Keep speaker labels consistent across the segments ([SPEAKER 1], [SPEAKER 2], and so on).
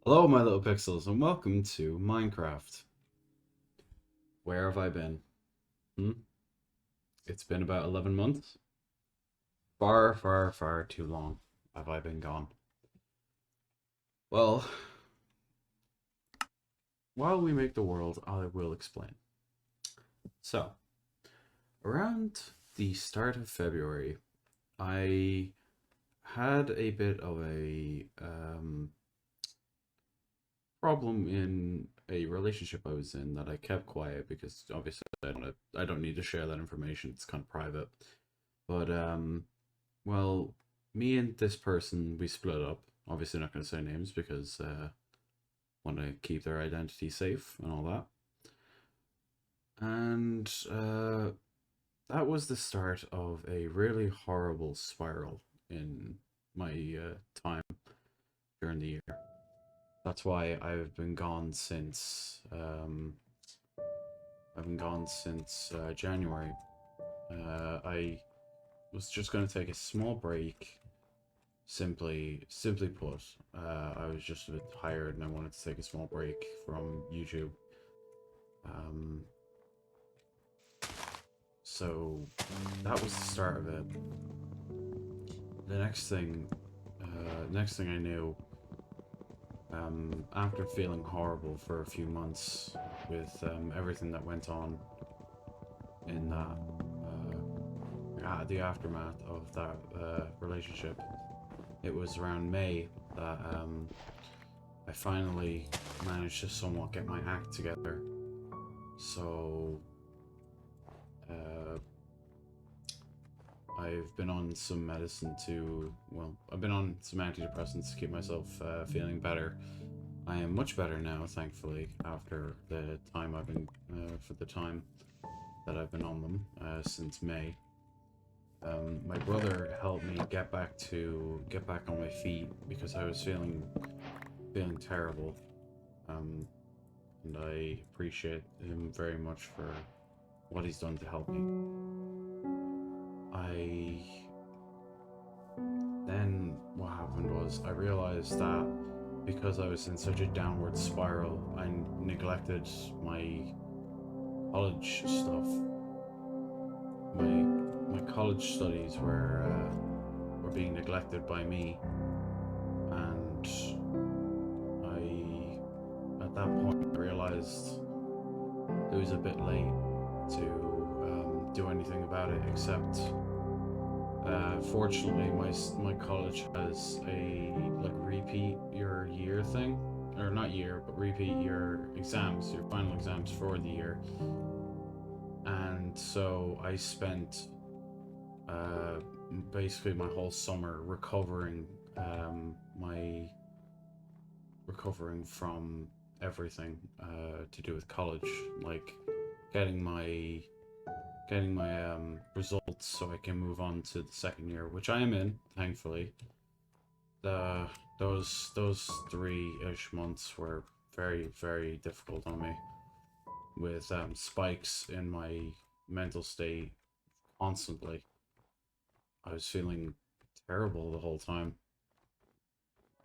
[SPEAKER 1] Hello, my little pixels, and welcome to Minecraft. Where have I been? Hmm? It's been about 11 months. Far, far, far too long have I been gone. Well, while we make the world, I will explain. So, around the start of February, I had a bit of a problem in a relationship I was in that I kept quiet because obviously I don't need to share that information. It's kind of private. But well, me and this person we split up. Obviously, not going to say names because want to keep their identity safe and all that. And that was the start of a really horrible spiral in my time during the year. That's why I've been gone since January. I was just going to take a small break. Simply put, I was just a bit tired and I wanted to take a small break from YouTube. Um, so that was the start of it. The next thing I knew, after feeling horrible for a few months with everything that went on in the aftermath of that relationship, it was around May that I finally managed to somewhat get my act together. So, uh, I've been on some medicine I've been on some antidepressants to keep myself feeling better. I am much better now, thankfully, after the time for the time that I've been on them since May. My brother helped me get back on my feet because I was feeling terrible. Um, and I appreciate him very much for what he's done to help me. I Then what happened was I realized that because I was in such a downward spiral, I neglected my college stuff. My college studies were being neglected by me, and I at that point realized it was a bit late to do anything about it except fortunately, my college has a like repeat your year thing, or not year, but repeat your exams, your final exams for the year. And so I spent uh, basically my whole summer my recovering from everything to do with college, like getting my results so I can move on to the second year, which I am in, thankfully. The those 3-ish months were very difficult on me with spikes in my mental state constantly. I was feeling terrible the whole time.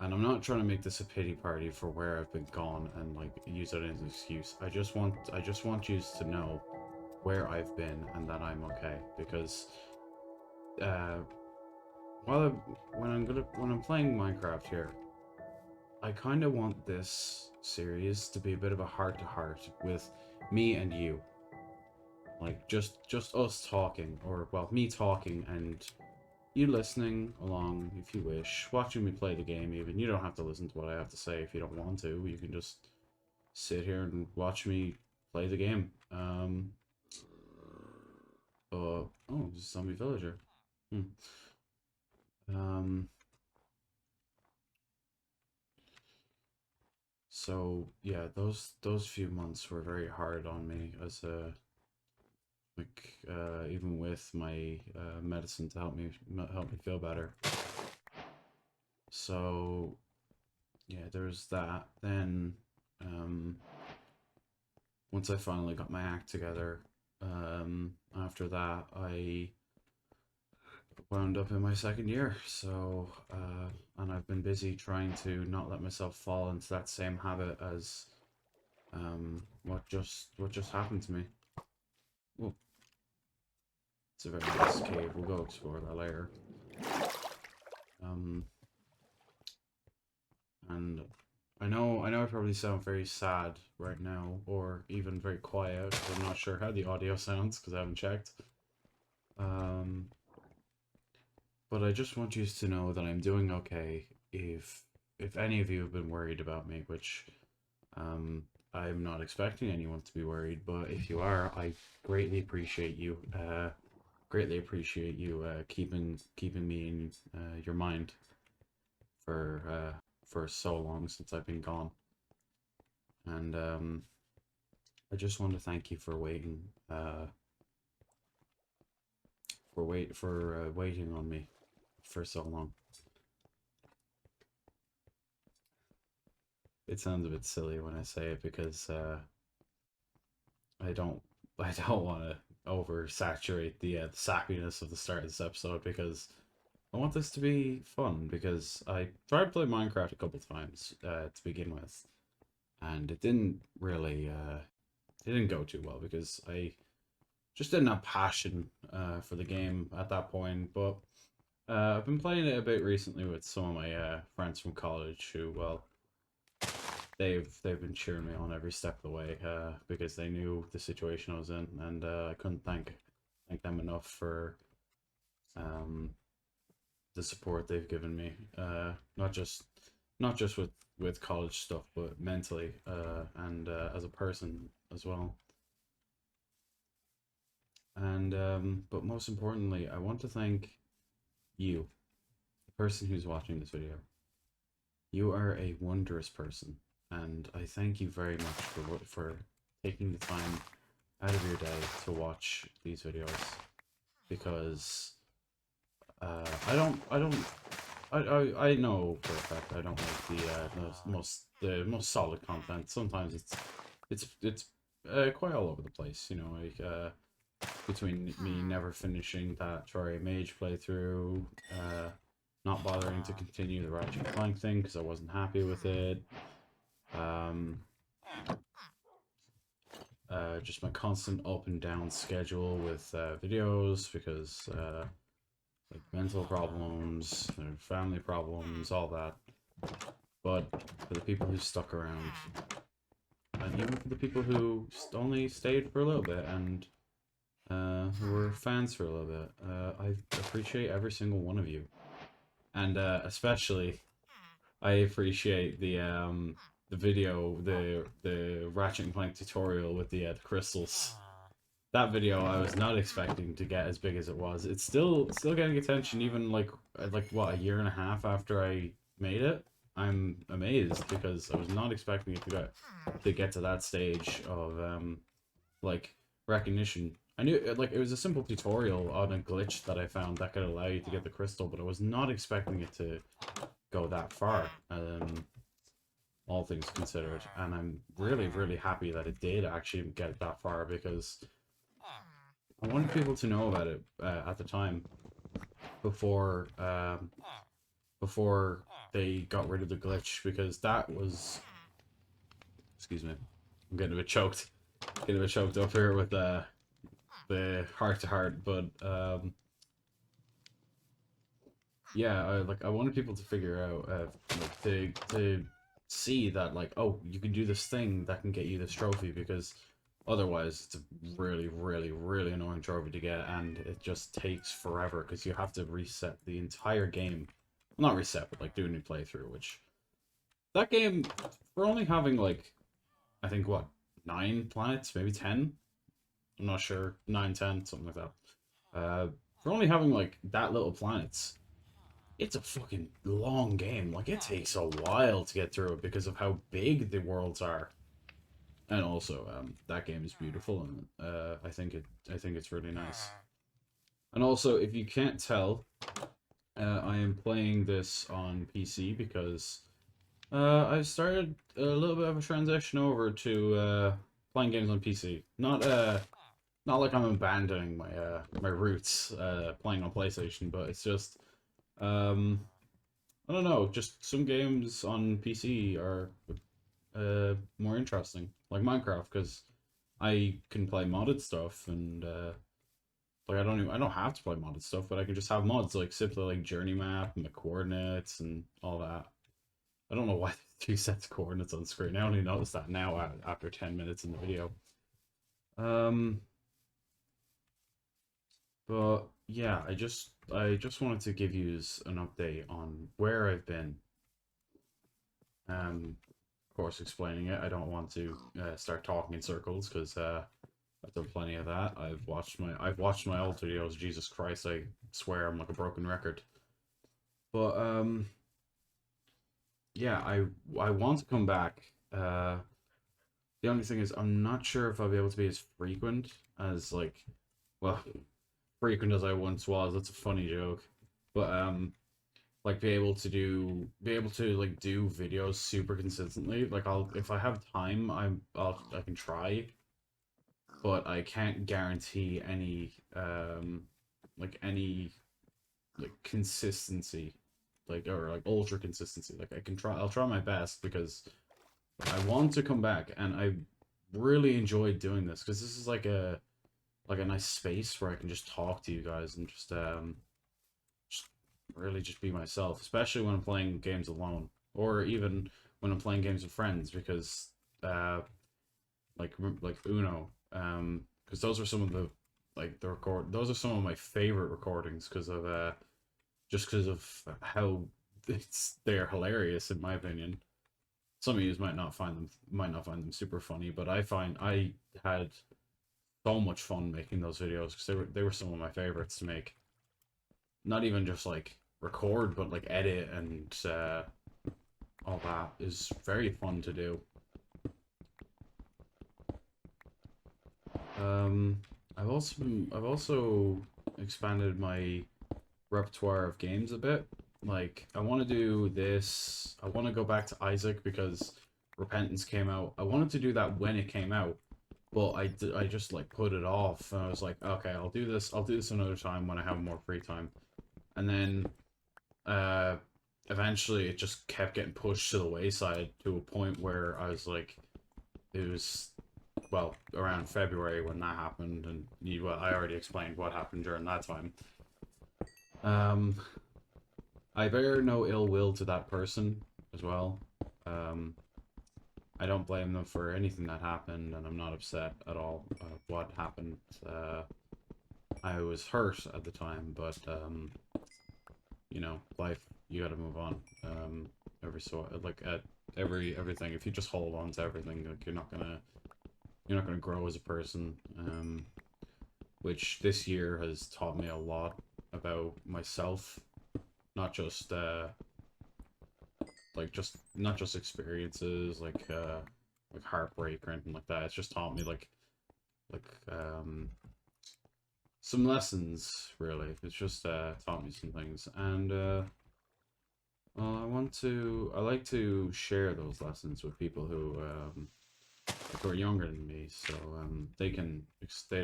[SPEAKER 1] And I'm not trying to make this a pity party for where I've been gone and like use it as an excuse. I just want you to know where I've been and that I'm okay because uh while I, when I'm playing Minecraft here, I kind of want this series to be a bit of a heart to heart with me and you. Like just us talking or well, me talking and you listening along if you wish, watching me play the game even. You don't have to listen to what I have to say if you don't want to. You can just sit here and watch me play the game. Oh, there's a zombie villager. Hmm. Um so yeah, those few months were very hard on me as a even with my medicine to help me feel better. So yeah, there's that. Then um, once I finally got my act together, after that wound up in my second year, so and I've been busy trying to not let myself fall into that same habit as what just happened to me. Oh, it's a very nice cave. We'll go explore that later. Um, and I probably sound very sad right now, or even very quiet, 'cause I'm not sure how the audio sounds because I haven't checked. Um, but I just want you to know that I'm doing okay. If any of you have been worried about me, which um, I'm not expecting anyone to be worried, but if you are, I greatly appreciate you. Greatly appreciate you keeping me in your mind for so long since I've been gone, and I just want to thank you for waiting, waiting on me for so long. It sounds a bit silly when I say it because I don't I don't want to oversaturate the sappiness of the start of this episode because I want this to be fun because I tried to play Minecraft a couple times to begin with, and it didn't really it didn't go too well because I just didn't have passion for the game at that point. But I've been playing it a bit recently with some of my friends from college who, well, they've been cheering me on every step of the way because they knew the situation I was in, and I couldn't thank them enough for um, the support they've given me. Not just with college stuff, but mentally and as a person as well. And but most importantly, I want to thank you, the person who's watching this video. You are a wondrous person, and I thank you very much for taking the time out of your day to watch these videos because I know for a fact I don't like the most solid content. Sometimes it's quite all over the place, you know, like between me never finishing that Terraria Mage playthrough, not bothering to continue the Ratchet and Clank thing because I wasn't happy with it. Um, just my constant up and down schedule with videos because like mental problems, family problems, all that. But for the people who stuck around, and even for the people who only stayed for a little bit and who were fans for a little bit, I appreciate every single one of you, and especially I appreciate the video, the Ratchet and Clank tutorial with the crystals. That video I was not expecting to get as big as it was. It's still getting attention even like what, a year and a half after I made it. I'm amazed because I was not expecting it to get to that stage of like recognition. I knew like it was a simple tutorial on a glitch that I found that could allow you to get the crystal, but I was not expecting it to go that far. All things considered, and I'm really happy that it did actually get that far because I wanted people to know about it at the time before before they got rid of the glitch because that was, excuse me, I'm getting a bit choked up here with the heart to heart, but yeah, I wanted people to figure out like to see that like, oh, you can do this thing that can get you this trophy because otherwise it's a really annoying trophy to get and it just takes forever because you have to reset the entire game. Well, not reset, but like do a new playthrough, which that game, we're only having like, I think what, 9 planets, maybe 10? I'm not sure, 9, 10, something like that. For only having like that little planets, it's a fucking long game. Like it takes a while to get through it because of how big the worlds are. And also, that game is beautiful, and I think it's really nice. And also, if you can't tell, I am playing this on PC because I started a little bit of a transition over to playing games on PC. not like I'm abandoning my my roots playing on PlayStation, but it's just um I don't know, just some games on PC are more interesting, like Minecraft, because I can play modded stuff and like I don't have to play modded stuff, but I can just have mods like simply like journey map and the coordinates and all that. I don't know why there's two sets of coordinates on screen. I only noticed that now after 10 minutes in the video. Um, but yeah, I just wanted to give you an update on where I've been. Of course, explaining it. I don't want to start talking in circles because I've done plenty of that. I've watched my old videos. Jesus Christ, I swear I'm like a broken record. But yeah, I want to come back. The only thing is I'm not sure if I'll be able to be as frequent as like well frequent as I once was. That's a funny joke. But like be able to like do videos super consistently. Like I'll if I have time, I can try, but I can't guarantee any like consistency, like or like ultra consistency. Like I'll try my best because I want to come back and I really enjoyed doing this because this is like a nice space where I can just talk to you guys and just really just be myself, especially when I'm playing games alone or even when I'm playing games with friends because uh like Uno because those are some of the like the record those are some of my favorite recordings because of just because of how they're hilarious in my opinion. Some of you might not find them super funny, but I find I had so much fun making those videos because they were some of my favorites to make. Not even just like record, but like edit and all that is very fun to do. Um, I've also expanded my repertoire of games a bit. Like I want to do this. I want to go back to Isaac because Repentance came out. I wanted to do that when it came out, but I just like put it off. And I was like, okay, I'll do this. I'll do this another time when I have more free time. And then uh, eventually it just kept getting pushed to the wayside to a point where I was like, it was well around February when that happened, and well, I already explained what happened during that time. Um, I bear no ill will to that person as well. Um, I don't blame them for anything that happened, and I'm not upset at all what happened. I was hurt at the time, but you know, life you got to move on. Every so like at everything. If you just hold on to everything, like you're not gonna grow as a person. Which this year has taught me a lot about myself, not just like just not just experiences like heartbreak or anything like that. It's just taught me like some lessons really. It's just taught me some things and well, I like to share those lessons with people who are younger than me, so they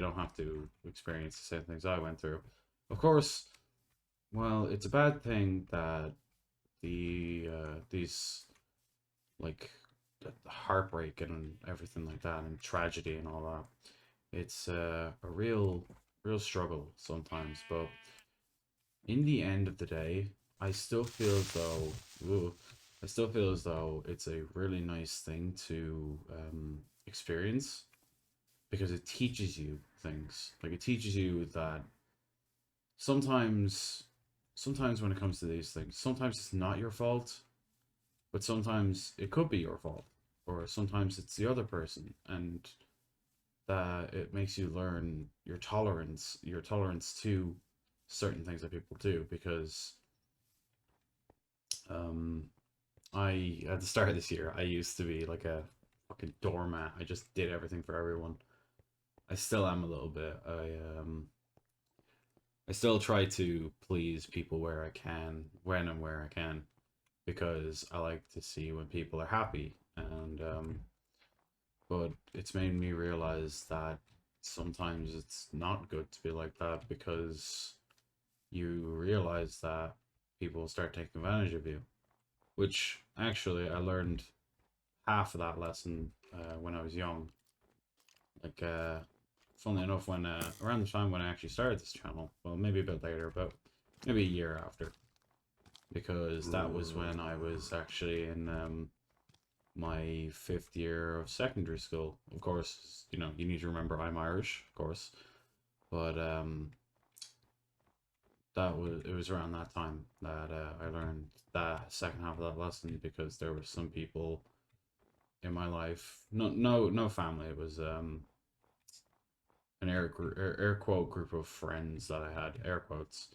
[SPEAKER 1] don't have to experience the same things I went through. Of course, well, it's a bad thing that these like the heartbreak and everything like that and tragedy and all that. It's a real struggle sometimes, but in the end of the day, I still feel as though ooh, I still feel as though it's a really nice thing to experience because it teaches you things. Like it teaches you that sometimes sometimes when it comes to these things, sometimes it's not your fault, but sometimes it could be your fault, or sometimes it's the other person, and that it makes you learn your tolerance to certain things that people do. Because um, I at the start of this year, I used to be like a fucking doormat. I just did everything for everyone. I still am a little bit. I still try to please people where I can, when and where I can, because I like to see when people are happy. And but it's made me realize that sometimes it's not good to be like that because you realize that people start taking advantage of you. Which actually, I learned half of that lesson when I was young. Like, funnily enough, when around the time when I actually started this channel, well, maybe a bit later, but maybe a year after, because that was when I was actually in my 5th year of secondary school. Of course, you know, you need to remember I'm Irish, of course, but it was around that time that I learned that second half of that lesson because there were some people in my life, no family. It was an air quote group of friends that I had, air quotes,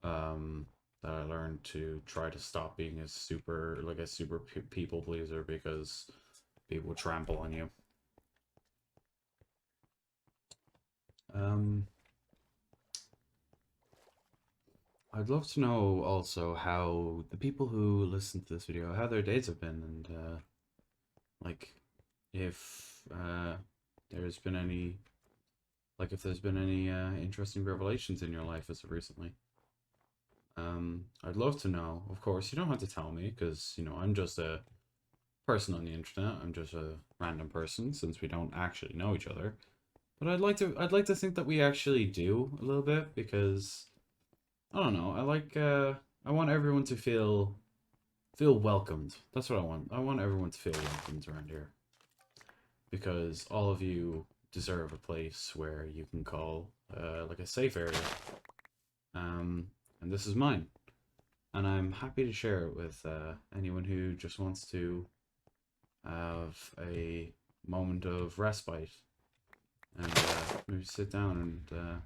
[SPEAKER 1] um, that I learned to try to stop being a super people pleaser because people trample on you. Um, I'd love to know also how the people who listen to this video, how their days have been, and like if there's been any, if there's been any interesting revelations in your life as of recently. I'd love to know. Of course, you don't have to tell me because, you know, I'm just a person on the internet. I'm just a random person since we don't actually know each other. But I'd like to think that we actually do a little bit because I don't know. I want everyone to feel welcomed. That's what I want. I want everyone to feel welcomed around here because all of you deserve a place where you can call like a safe area. And this is mine. And I'm happy to share it with anyone who just wants to have a moment of respite and maybe sit down and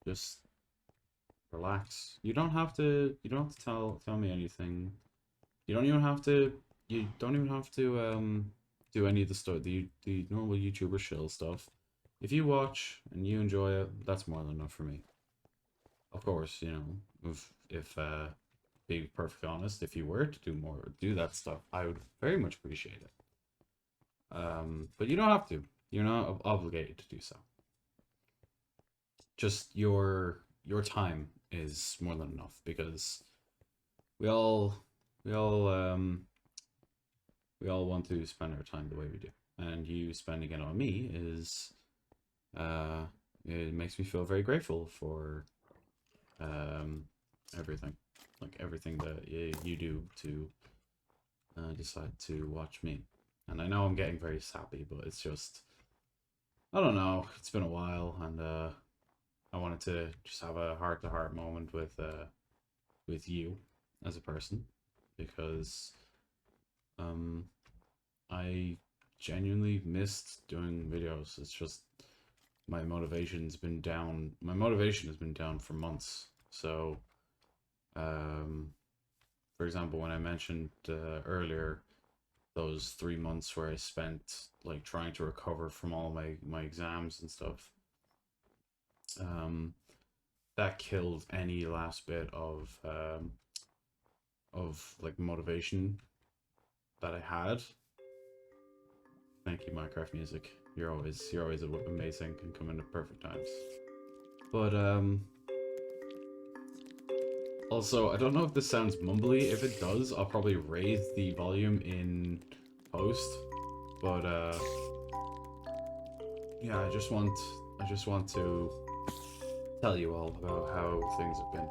[SPEAKER 1] just relax. You don't have to. You don't have to tell me anything. You don't even have to. You don't even have to do any of the stuff, the normal YouTuber shill stuff. If you watch and you enjoy it, that's more than enough for me. Of course, you know, if being perfectly honest, if you were to do that stuff, I would very much appreciate it. But you don't have to. You're not obligated to do so. Just your time is more than enough because we all we all um we all want to spend our time the way we do, and you spending it on me is uh it makes me feel very grateful for um everything, like everything that you do to decide to watch me. And I know I'm getting very sappy, but it's just, I don't know, it's been a while, and I wanted to just have a heart-to-heart moment with you as a person because um I genuinely missed doing videos. It's just my motivation's been down. My motivation has been down for months. So, um, for example, when I mentioned earlier those 3 months where I spent like trying to recover from all my exams and stuff, um, that killed any last bit of like motivation that I had. Thank you, Minecraft music. You're always amazing and come in at perfect times. But also, I don't know if this sounds mumbly. If it does, I'll probably raise the volume in post. But yeah, I just want to tell you all about how things have been.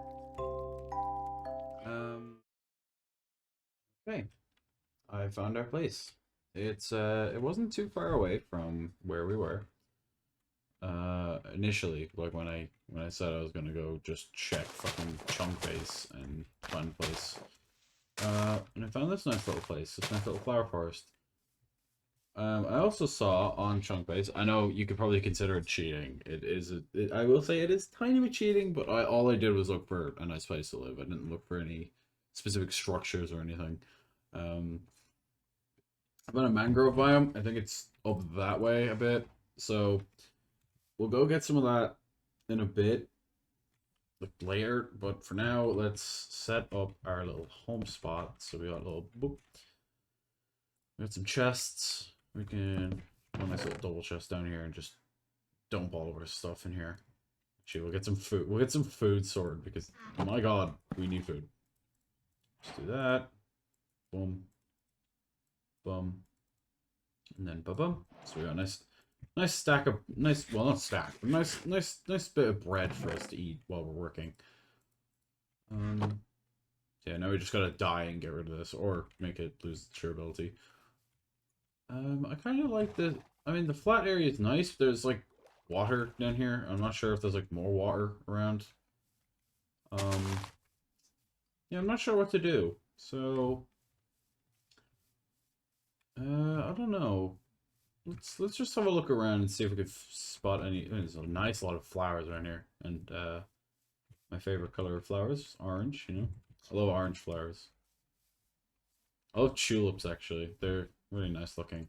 [SPEAKER 1] Okay, I found our place. It wasn't too far away from where we were. Initially, like when I said I was gonna go just check fucking chunk base and find a place. And I found this nice little place, this nice little flower forest. I also saw on chunk base. I know you could probably consider it cheating. I will say it is tiny bit cheating, but all I did was look for a nice place to live. I didn't look for any specific structures or anything. Um, I found a mangrove biome. I think it's up that way a bit. So we'll go get some of that in a bit, like later. But for now, let's set up our little home spot. So we got a little boop. We got some chests. We can put a nice little double chest down here and just dump all of our stuff in here. Actually, we'll get some food. We'll get some food sorted because, oh my god, we need food. Let's do that. Boom. Boom. And then boom. So we got a nice stack of well, not stack, but nice bit of bread for us to eat while we're working. Yeah, now we just gotta die and get rid of this, or make it lose its durability. I kind of like the. I mean, the flat area is nice. But there's like water down here. I'm not sure if there's like more water around. Yeah, I'm not sure what to do. So, I don't know. Let's just have a look around and see if we could spot any. There's a nice lot of flowers around here, and my favorite color of flowers, orange. You know, I love orange flowers. I love tulips actually. They're really nice looking.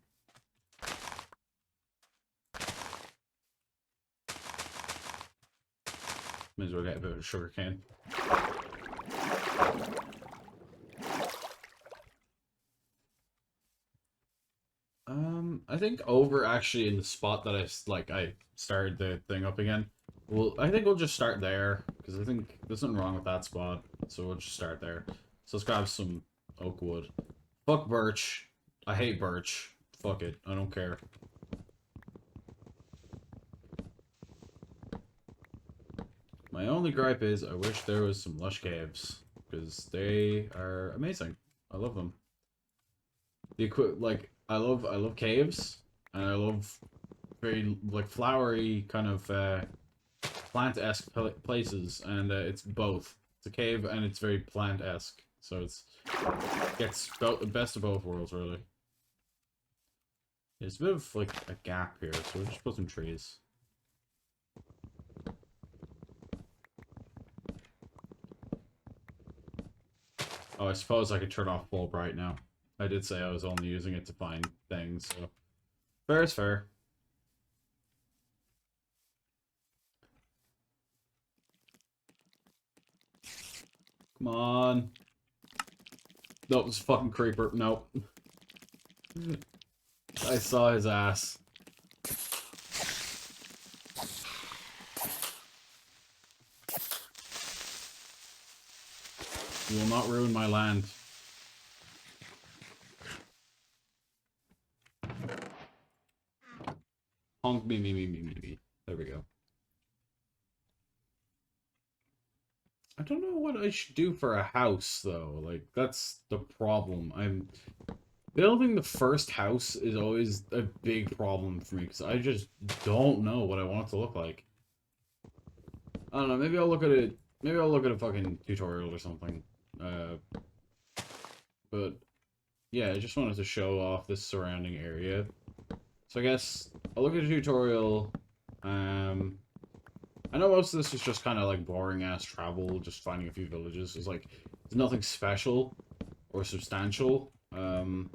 [SPEAKER 1] Might as well get a bit of sugar cane. I think over actually in the spot that I started the thing up again. Well, I think we'll just start there because I think there's nothing wrong with that spot. So we'll just start there. So let's grab some oak wood. Fuck birch. I hate birch. Fuck it. I don't care. My only gripe is I wish there was some lush caves because they are amazing. I love them. Like I love caves and I love very like flowery kind of plant-esque places, and it's both. It's a cave and it's very plant-esque, so gets the best of both worlds really. There's a bit of like a gap here, so we'll just put some trees. Oh, I suppose I could turn off bulb right now. I did say I was only using it to find things, so fair is fair. Come on. Nope, it's a fucking creeper. Nope. I saw his ass. You will not ruin my land. Honk me. There we go. I don't know what I should do for a house, though. Like, that's the problem. Building the first house is always a big problem for me, because I just don't know what I want it to look like. I don't know, maybe I'll look at it. Maybe I'll look at a fucking tutorial or something. But, yeah, I just wanted to show off this surrounding area. So I guess I'll look at a tutorial. I know most of this is just kind of like boring ass travel, just finding a few villages. It's like there's nothing special or substantial. But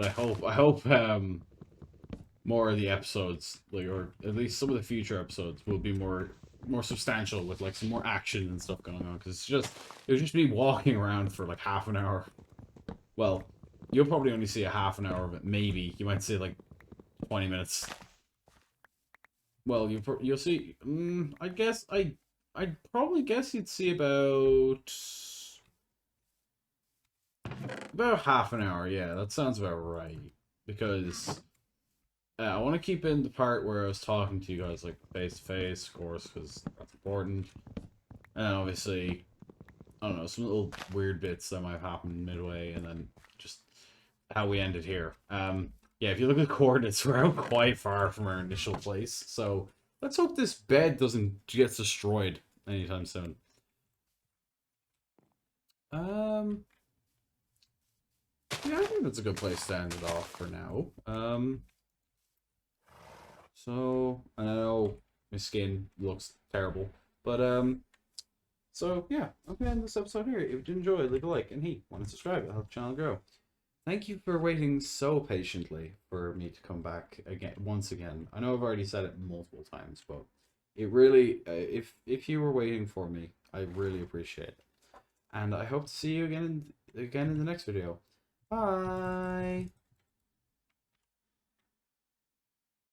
[SPEAKER 1] I hope more of the episodes, like, or at least some of the future episodes, will be more substantial with like some more action and stuff going on. Because it would just be walking around for like half an hour. Well, you'll probably only see a half an hour of it. Maybe you might see like 20 minutes. Well, you'll see. I guess I'd probably guess you'd see about half an hour. Yeah, that sounds about right. Because I want to keep in the part where I was talking to you guys like face to face, of course, because that's important. And then obviously, I don't know, some little weird bits that might have happened midway, and then just how we ended here. Yeah, if you look at the coordinates, we're out quite far from our initial place, so let's hope this bed doesn't get destroyed anytime soon. Yeah, I think that's a good place to end it off for now. So, I know my skin looks terrible, but, so, yeah, I'm gonna end this episode here. If you did enjoy, leave a like, and hey, want to subscribe, it'll help the channel grow. Thank you for waiting so patiently for me to come back once again. I know I've already said it multiple times, but it really, if you were waiting for me, I really appreciate it. And I hope to see you again in the next video. Bye!